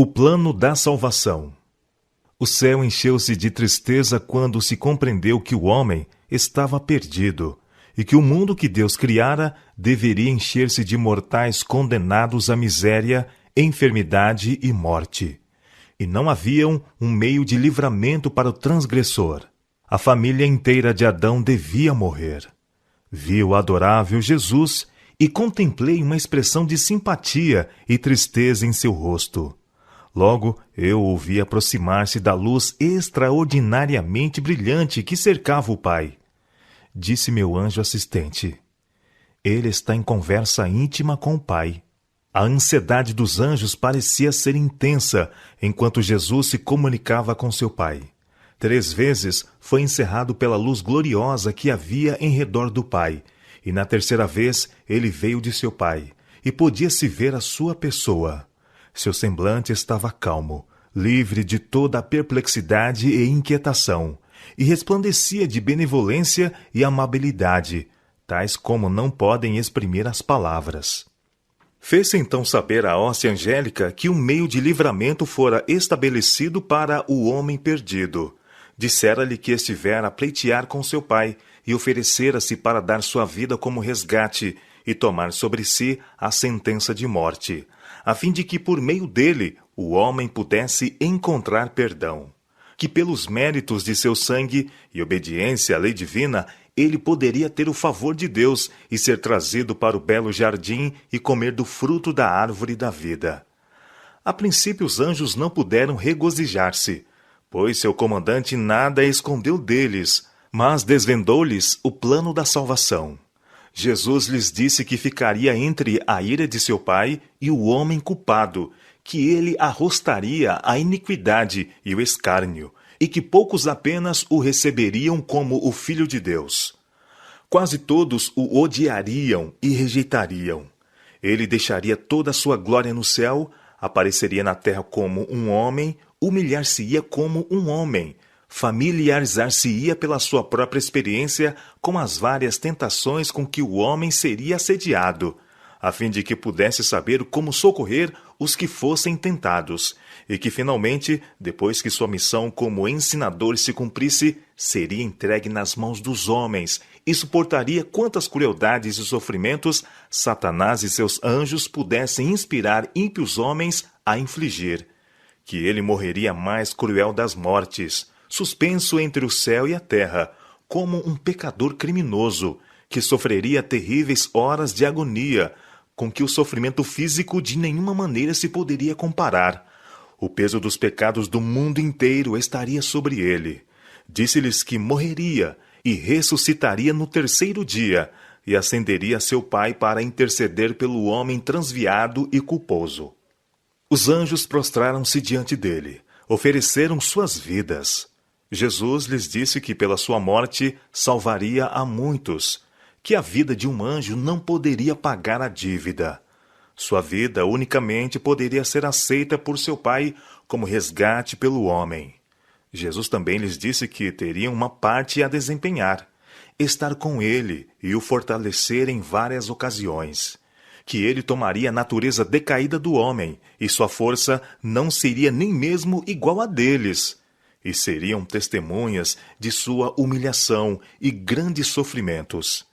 O plano da salvação. O céu encheu-se de tristeza quando se compreendeu que o homem estava perdido e que o mundo que Deus criara deveria encher-se de mortais condenados à miséria, enfermidade e morte. E não havia um meio de livramento para o transgressor. A família inteira de Adão devia morrer. Vi o adorável Jesus e contemplei uma expressão de simpatia e tristeza em seu rosto. Logo, eu o vi aproximar-se da luz extraordinariamente brilhante que cercava o Pai. Disse meu anjo assistente: ele está em conversa íntima com o Pai. A ansiedade dos anjos parecia ser intensa enquanto Jesus se comunicava com seu Pai. 3 vezes foi encerrado pela luz gloriosa que havia em redor do Pai, e na 3ª vez ele veio de seu Pai, e podia-se ver a sua pessoa. Seu semblante estava calmo, livre de toda a perplexidade e inquietação, e resplandecia de benevolência e amabilidade, tais como não podem exprimir as palavras. Fez-se então saber à hoste angélica que um meio de livramento fora estabelecido para o homem perdido. Dissera-lhe que estivera a pleitear com seu Pai e oferecera-se para dar sua vida como resgate e tomar sobre si a sentença de morte, a fim de que por meio dele o homem pudesse encontrar perdão. Que pelos méritos de seu sangue e obediência à lei divina, ele poderia ter o favor de Deus e ser trazido para o belo jardim e comer do fruto da árvore da vida. A princípio os anjos não puderam regozijar-se, pois seu comandante nada escondeu deles, mas desvendou-lhes o plano da salvação. Jesus lhes disse que ficaria entre a ira de seu Pai e o homem culpado, que ele arrostaria a iniquidade e o escárnio, e que poucos apenas o receberiam como o Filho de Deus. Quase todos o odiariam e rejeitariam. Ele deixaria toda a sua glória no céu, apareceria na terra como um homem, humilhar-se-ia como um homem, familiarizar-se-ia pela sua própria experiência com as várias tentações com que o homem seria assediado, a fim de que pudesse saber como socorrer os que fossem tentados, e que finalmente, depois que sua missão como ensinador se cumprisse, seria entregue nas mãos dos homens e suportaria quantas crueldades e sofrimentos Satanás e seus anjos pudessem inspirar ímpios homens a infligir. Que ele morreria mais cruel das mortes, suspenso entre o céu e a terra, como um pecador criminoso, que sofreria terríveis horas de agonia, com que o sofrimento físico de nenhuma maneira se poderia comparar. O peso dos pecados do mundo inteiro estaria sobre ele. Disse-lhes que morreria e ressuscitaria no 3º dia, e ascenderia a seu Pai para interceder pelo homem transviado e culposo. Os anjos prostraram-se diante dele, ofereceram suas vidas. Jesus lhes disse que pela sua morte salvaria a muitos, que a vida de um anjo não poderia pagar a dívida. Sua vida unicamente poderia ser aceita por seu Pai como resgate pelo homem. Jesus também lhes disse que teriam uma parte a desempenhar, estar com ele e o fortalecer em várias ocasiões, que ele tomaria a natureza decaída do homem e sua força não seria nem mesmo igual a deles, e seriam testemunhas de sua humilhação e grandes sofrimentos.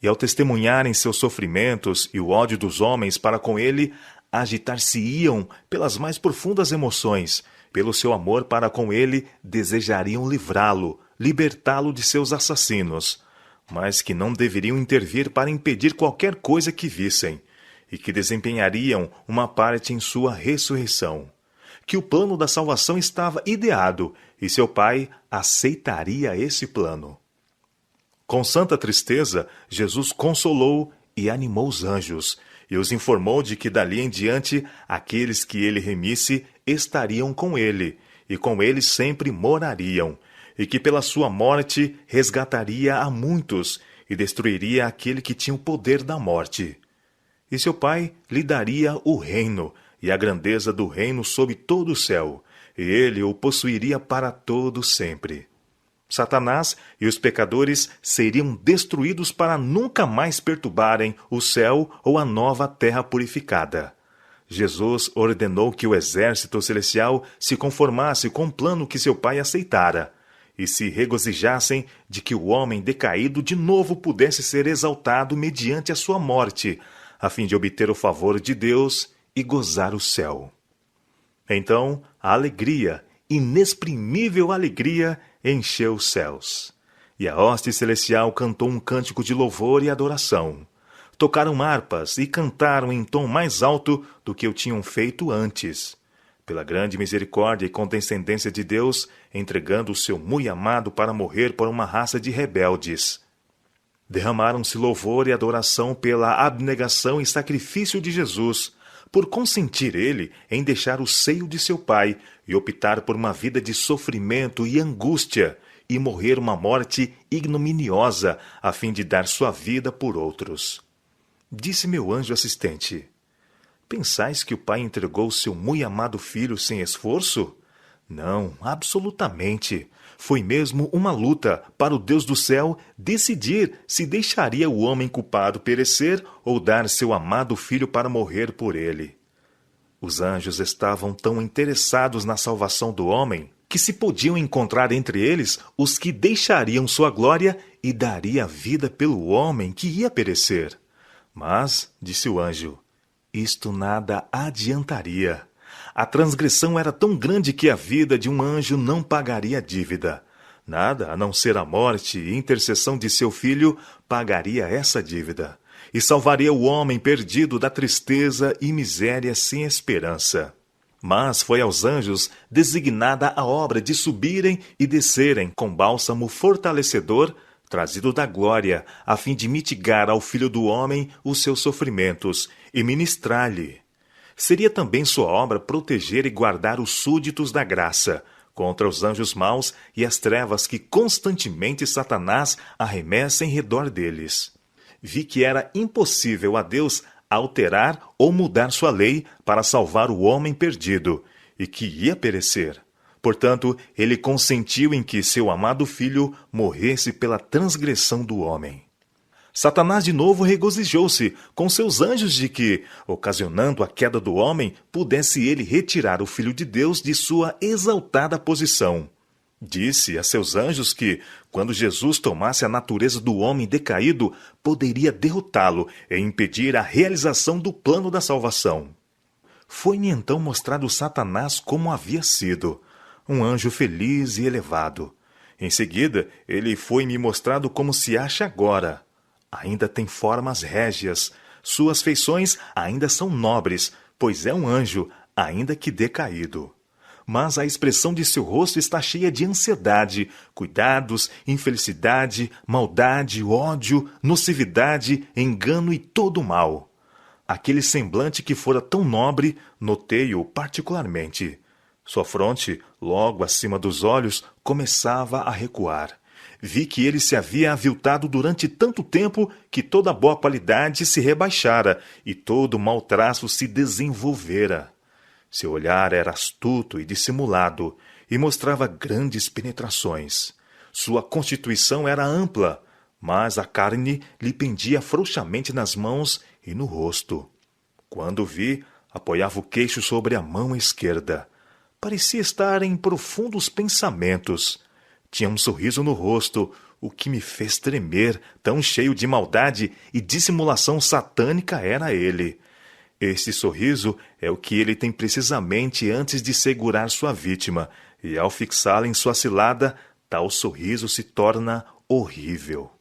E ao testemunharem seus sofrimentos e o ódio dos homens para com ele, agitar-se-iam pelas mais profundas emoções, pelo seu amor para com ele, desejariam livrá-lo, libertá-lo de seus assassinos, mas que não deveriam intervir para impedir qualquer coisa que vissem, e que desempenhariam uma parte em sua ressurreição. Que o plano da salvação estava ideado, e seu Pai aceitaria esse plano. Com santa tristeza, Jesus consolou e animou os anjos, e os informou de que dali em diante aqueles que ele remisse estariam com ele, e com ele sempre morariam, e que pela sua morte resgataria a muitos, e destruiria aquele que tinha o poder da morte. E seu Pai lhe daria o reino, e a grandeza do reino sob todo o céu, e ele o possuiria para todo sempre. Satanás e os pecadores seriam destruídos para nunca mais perturbarem o céu ou a nova terra purificada. Jesus ordenou que o exército celestial se conformasse com o plano que seu Pai aceitara e se regozijassem de que o homem decaído de novo pudesse ser exaltado mediante a sua morte, a fim de obter o favor de Deus e gozar o céu. Então, a alegria, inexprimível alegria, encheu os céus. E a hoste celestial cantou um cântico de louvor e adoração. Tocaram harpas e cantaram em tom mais alto do que o tinham feito antes, pela grande misericórdia e condescendência de Deus, entregando o seu muito amado para morrer por uma raça de rebeldes. Derramaram-se louvor e adoração pela abnegação e sacrifício de Jesus, por consentir ele em deixar o seio de seu Pai e optar por uma vida de sofrimento e angústia, e morrer uma morte ignominiosa, a fim de dar sua vida por outros. Disse meu anjo assistente: pensais que o Pai entregou o seu muito amado filho sem esforço? Não, absolutamente. Foi mesmo uma luta para o Deus do céu decidir se deixaria o homem culpado perecer ou dar seu amado filho para morrer por ele. Os anjos estavam tão interessados na salvação do homem que se podiam encontrar entre eles os que deixariam sua glória e daria vida pelo homem que ia perecer. Mas, disse o anjo, isto nada adiantaria. A transgressão era tão grande que a vida de um anjo não pagaria a dívida. Nada, a não ser a morte e intercessão de seu filho, pagaria essa dívida, e salvaria o homem perdido da tristeza e miséria sem esperança. Mas foi aos anjos designada a obra de subirem e descerem com bálsamo fortalecedor, trazido da glória, a fim de mitigar ao Filho do Homem os seus sofrimentos e ministrar-lhe. Seria também sua obra proteger e guardar os súditos da graça contra os anjos maus e as trevas que constantemente Satanás arremessa em redor deles. Vi que era impossível a Deus alterar ou mudar sua lei para salvar o homem perdido e que ia perecer. Portanto, ele consentiu em que seu amado filho morresse pela transgressão do homem. Satanás de novo regozijou-se com seus anjos de que, ocasionando a queda do homem, pudesse ele retirar o Filho de Deus de sua exaltada posição. Disse a seus anjos que, quando Jesus tomasse a natureza do homem decaído, poderia derrotá-lo e impedir a realização do plano da salvação. Foi-me então mostrado Satanás como havia sido, um anjo feliz e elevado. Em seguida, ele foi-me mostrado como se acha agora. Ainda tem formas régias, suas feições ainda são nobres, pois é um anjo, ainda que decaído. Mas a expressão de seu rosto está cheia de ansiedade, cuidados, infelicidade, maldade, ódio, nocividade, engano e todo o mal. Aquele semblante que fora tão nobre, notei-o particularmente. Sua fronte, logo acima dos olhos, começava a recuar. Vi que ele se havia aviltado durante tanto tempo que toda boa qualidade se rebaixara e todo mau traço se desenvolvera. Seu olhar era astuto e dissimulado e mostrava grandes penetrações. Sua constituição era ampla, mas a carne lhe pendia frouxamente nas mãos e no rosto. Quando o vi, apoiava o queixo sobre a mão esquerda. Parecia estar em profundos pensamentos. Tinha um sorriso no rosto, o que me fez tremer, tão cheio de maldade e dissimulação satânica era ele. Este sorriso é o que ele tem precisamente antes de segurar sua vítima, e ao fixá-la em sua cilada, tal sorriso se torna horrível.